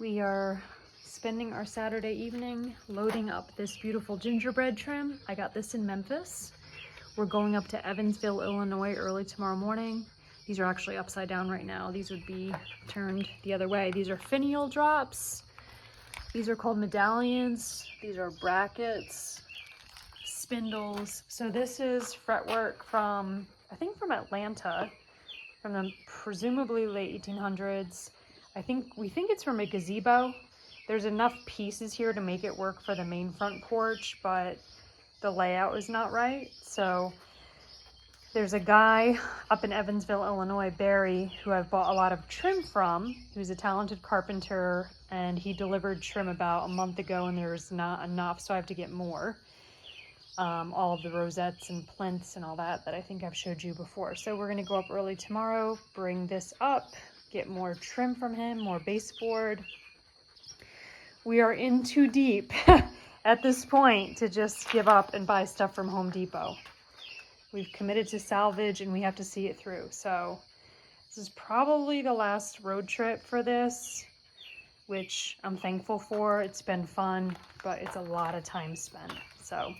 We are spending our Saturday evening loading up this beautiful gingerbread trim. I got this in Memphis. We're going up to Evansville, Illinois early tomorrow morning. These are actually upside down right now. These would be turned the other way. These are finial drops. These are called medallions. These are brackets, spindles. So this is fretwork from, I think from Atlanta, from the presumably late 1800s. We think it's from a gazebo. There's enough pieces here to make it work for the main front porch, but the layout is not right. So there's a guy up in Evansville, Illinois, Barry, who I've bought a lot of trim from, who's a talented carpenter, and he delivered trim about a month ago and there's not enough, so I have to get more. All of the rosettes and plinths and all that I think I've showed you before. So we're gonna go up early tomorrow, bring this up, get more trim from him, more baseboard. We are in too deep at this point to just give up and buy stuff from Home Depot. We've committed to salvage and we have to see it through. So this is probably the last road trip for this, which I'm thankful for. It's been fun, but it's a lot of time spent. So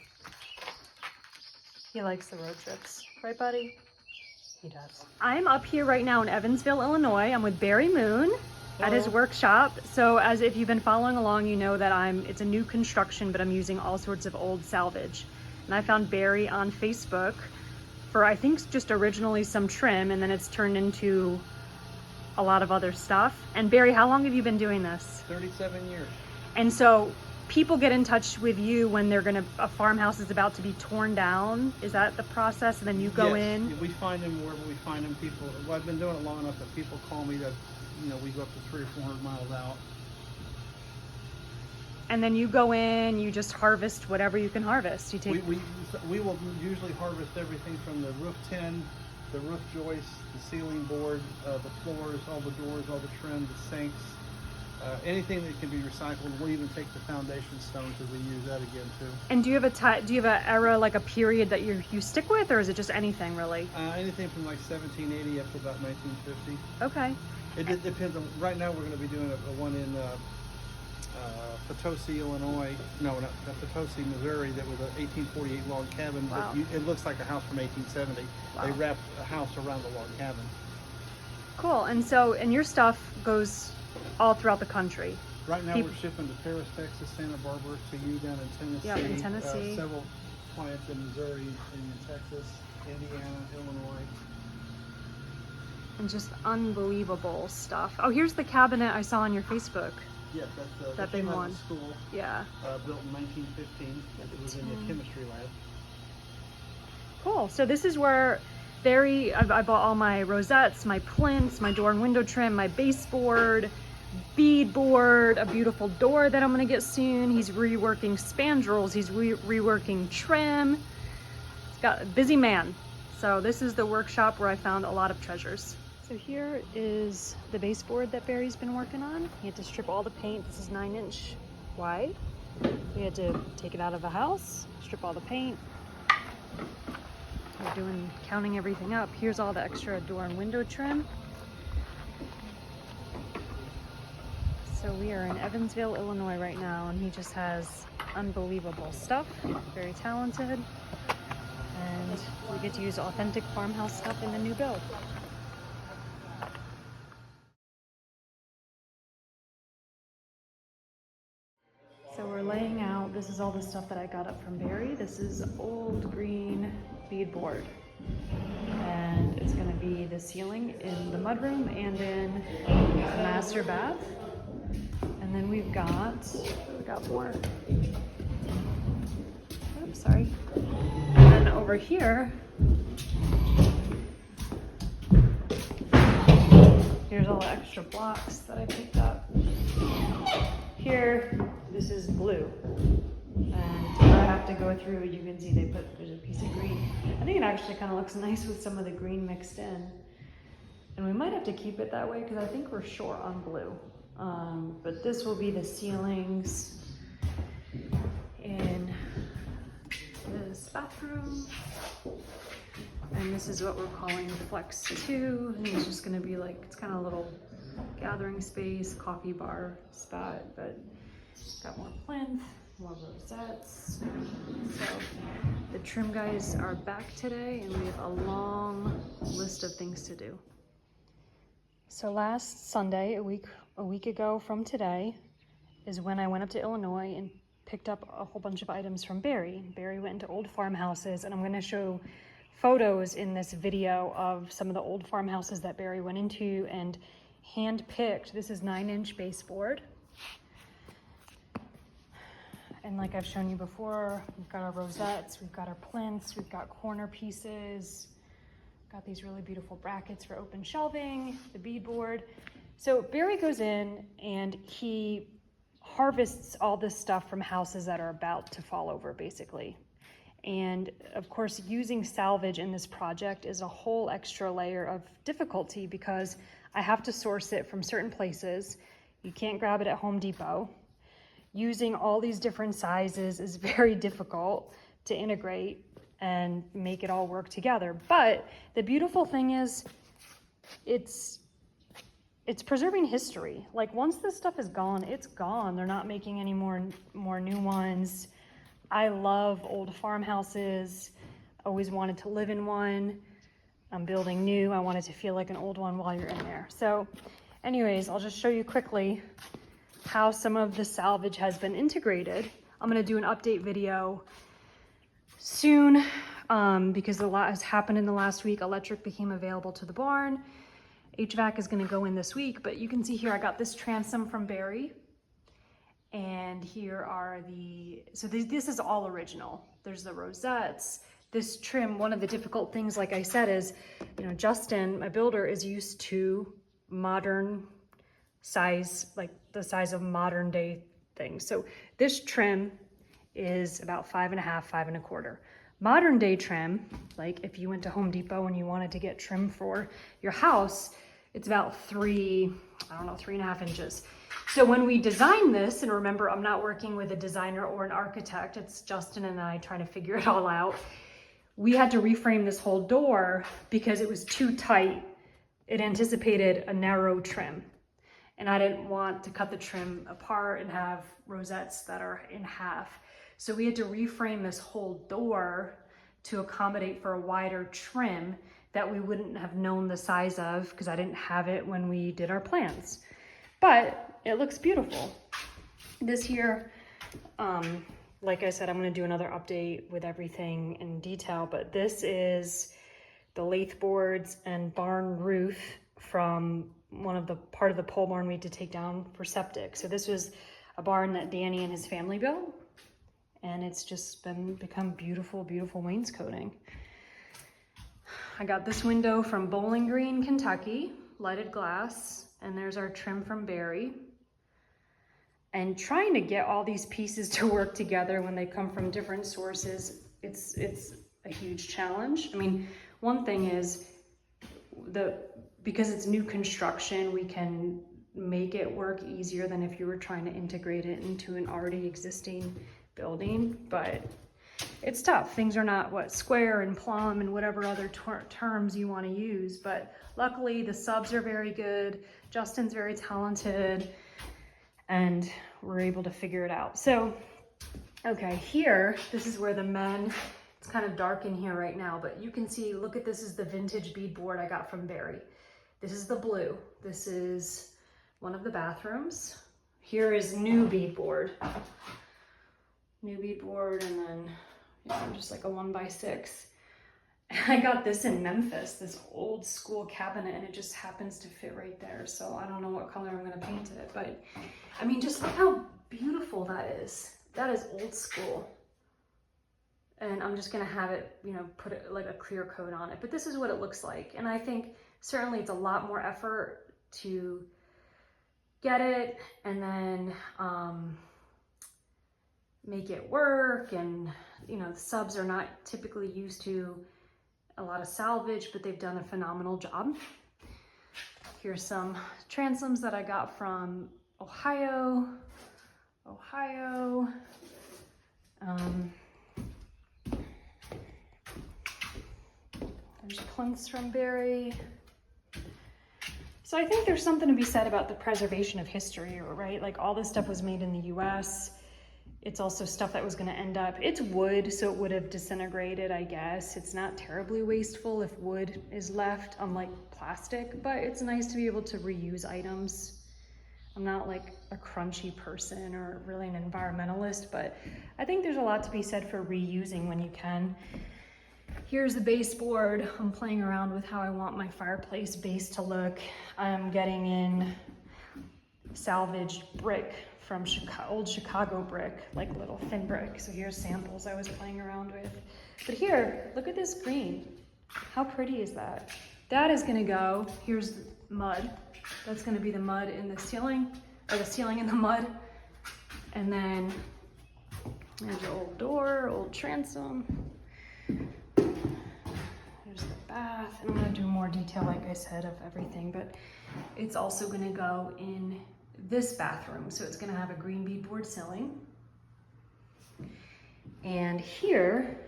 he likes the road trips, right, buddy? He does. I'm up here right now in Evansville, Illinois. I'm with Barry Moon at his workshop. So as if you've been following along, you know that it's a new construction, but I'm using all sorts of old salvage. And I found Barry on Facebook for, I think, just originally some trim, and then it's turned into a lot of other stuff. And Barry, how long have you been doing this? 37 years. And so people get in touch with you when a farmhouse is about to be torn down. Is that the process? And then you go in? We find them wherever we find them. People, well, I've been doing it long enough that people call me that, we go up to 300 or 400 miles out. And then you go in, you just harvest whatever you can harvest. We will usually harvest everything from the roof tin, the roof joists, the ceiling board, the floors, all the doors, all the trim, the sinks. Anything that can be recycled. We'll even take the foundation stone because we use that again too. And do you have an era, like a period that you stick with, or is it just anything really? Anything from like 1780 up to about 1950. Okay. It depends on. Right now we're going to be doing a one in Potosi, Illinois. No, not Potosi, Missouri. That was an 1848 log cabin. Wow. But it looks like a house from 1870. Wow. They wrapped a house around the log cabin. Cool. And your stuff goes all throughout the country. Right now we're shipping to Paris, Texas, Santa Barbara, to you down in Tennessee. Yeah, in Tennessee. Several clients in Missouri, in Texas, Indiana, Illinois. And just unbelievable stuff. Oh, here's the cabinet I saw on your Facebook. Yes, that's that big one. School. Yeah. Built in 1915. It was in the chemistry lab. Cool. So this is where I bought all my rosettes, my plinths, my door and window trim, my baseboard, bead board, a beautiful door that I'm gonna get soon. He's reworking spandrels. He's reworking trim. He's got a busy man. So this is the workshop where I found a lot of treasures. So here is the baseboard that Barry's been working on. He had to strip all the paint. This is 9-inch wide. We had to take it out of the house, strip all the paint. We're counting everything up. Here's all the extra door and window trim. So we are in Evansville, Illinois right now, and he just has unbelievable stuff. Very talented. And we get to use authentic farmhouse stuff in the new build. So we're laying out, this is all the stuff that I got up from Barry. This is old green bead board. And it's gonna be the ceiling in the mudroom and in the master bath. And then we got more. Oops, sorry. And then over here, here's all the extra blocks that I picked up. Here, this is blue. And I have to go through, you can see there's a piece of green. I think it actually kind of looks nice with some of the green mixed in. And we might have to keep it that way because I think we're short on blue. But this will be the ceilings in this bathroom. And this is what we're calling Flex 2. I think it's just gonna be like, it's kind of a little gathering space, coffee bar spot, but got more plinth, more rosettes. So the trim guys are back today and we have a long list of things to do. So last Sunday, a week ago from today, is when I went up to Illinois and picked up a whole bunch of items from Barry. Barry went into old farmhouses, and I'm gonna show photos in this video of some of the old farmhouses that Barry went into and hand-picked. This is 9-inch baseboard. And like I've shown you before, we've got our rosettes, we've got our plinths, we've got corner pieces, got these really beautiful brackets for open shelving, the beadboard. So Barry goes in and he harvests all this stuff from houses that are about to fall over, basically. And of course, using salvage in this project is a whole extra layer of difficulty because I have to source it from certain places. You can't grab it at Home Depot. Using all these different sizes is very difficult to integrate and make it all work together. But the beautiful thing is it's preserving history. Like once this stuff is gone, it's gone. They're not making any more new ones. I love old farmhouses. Always wanted to live in one. I'm building new. I wanted to feel like an old one while you're in there. So anyways, I'll just show you quickly how some of the salvage has been integrated. I'm gonna do an update video soon because a lot has happened in the last week. Electric became available to the barn. HVAC is gonna go in this week, but you can see here I got this transom from Barry. And here are this is all original. There's the rosettes. This trim, one of the difficult things, like I said, is, Justin, my builder, is used to modern size, like the size of modern day things. So this trim is about 5.5, 5 1/4. Modern day trim, like if you went to Home Depot and you wanted to get trim for your house, it's about 3.5 inches. So when we designed this, and remember, I'm not working with a designer or an architect, it's Justin and I trying to figure it all out. We had to reframe this whole door because it was too tight. It anticipated a narrow trim. And I didn't want to cut the trim apart and have rosettes that are in half. So we had to reframe this whole door to accommodate for a wider trim that we wouldn't have known the size of because I didn't have it when we did our plans. But it looks beautiful. This here, like I said, I'm gonna do another update with everything in detail, but this is the lathe boards and barn roof from part of the pole barn we had to take down for septic. So this was a barn that Danny and his family built, and it's just become beautiful, beautiful wainscoting. I got this window from Bowling Green, Kentucky, lighted glass, and there's our trim from Barry. And trying to get all these pieces to work together when they come from different sources, it's a huge challenge. I mean, one thing is because it's new construction, we can make it work easier than if you were trying to integrate it into an already existing building, but it's tough. Things are not square and plumb and whatever other terms you want to use, but luckily the subs are very good. Justin's very talented, and we're able to figure it out. So, okay, here, this is where the men, it's kind of dark in here right now, but you can see, look at this is the vintage beadboard I got from Barry. This is the blue. This is one of the bathrooms. Here is new beadboard. New beadboard, and then just like a 1x6. I got this in Memphis, this old school cabinet, and it just happens to fit right there. So I don't know what color I'm gonna paint it, but I mean, just look how beautiful that is. That is old school. And I'm just gonna have it, put it like a clear coat on it. But this is what it looks like. And I think certainly it's a lot more effort to get it and then make it work. And the subs are not typically used to a lot of salvage, but they've done a phenomenal job. Here's some transoms that I got from Ohio. There's plinths from Barry. So I think there's something to be said about the preservation of history, right? Like all this stuff was made in the US. It's also stuff that was gonna end up, it's wood, so it would have disintegrated, I guess. It's not terribly wasteful if wood is left, unlike plastic, but it's nice to be able to reuse items. I'm not like a crunchy person or really an environmentalist, but I think there's a lot to be said for reusing when you can. Here's the baseboard. I'm playing around with how I want my fireplace base to look. I'm getting in salvaged brick from old Chicago brick, like little thin brick. So here's samples I was playing around with. But here, look at this green. How pretty is that? That is gonna go, here's mud. That's gonna be the mud in the ceiling, or the ceiling in the mud. And then there's an old door, old transom. There's the bath, and I'm gonna do more detail, like I said, of everything, but it's also gonna go in this bathroom. So it's gonna have a green beadboard ceiling. And here,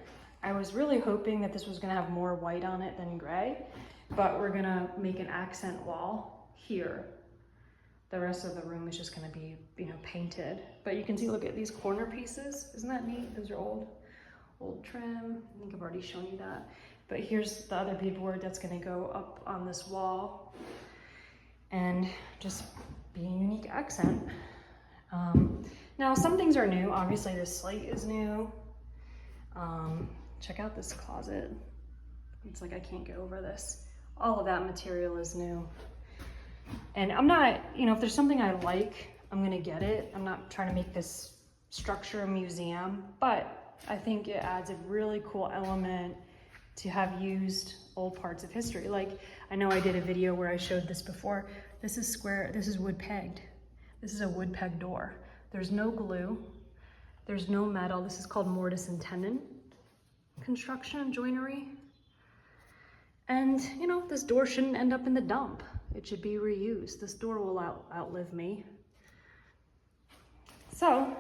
I was really hoping that this was gonna have more white on it than gray, but we're gonna make an accent wall here. The rest of the room is just gonna be, painted. But you can see, look at these corner pieces. Isn't that neat? Those are old trim. I think I've already shown you that. But here's the other beadboard that's gonna go up on this wall and just be a unique accent. Now some things are new. Obviously this slate is new. Check out this closet. It's like I can't get over this. All of that material is new. And I'm not, if there's something I like, I'm gonna get it. I'm not trying to make this structure a museum, but I think it adds a really cool element to have used old parts of history. Like, I know I did a video where I showed this before. This is square, this is wood pegged. This is a wood peg door. There's no glue, there's no metal. This is called mortise and tenon construction, joinery. And this door shouldn't end up in the dump. It should be reused. This door will outlive me. So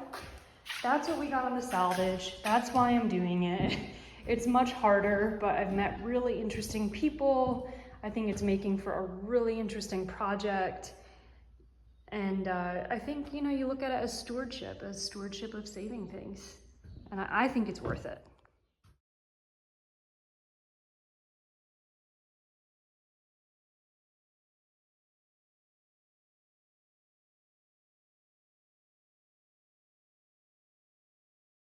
that's what we got on the salvage. That's why I'm doing it. It's much harder, but I've met really interesting people. I think it's making for a really interesting project. And I think, you look at it as stewardship of saving things. And I think it's worth it.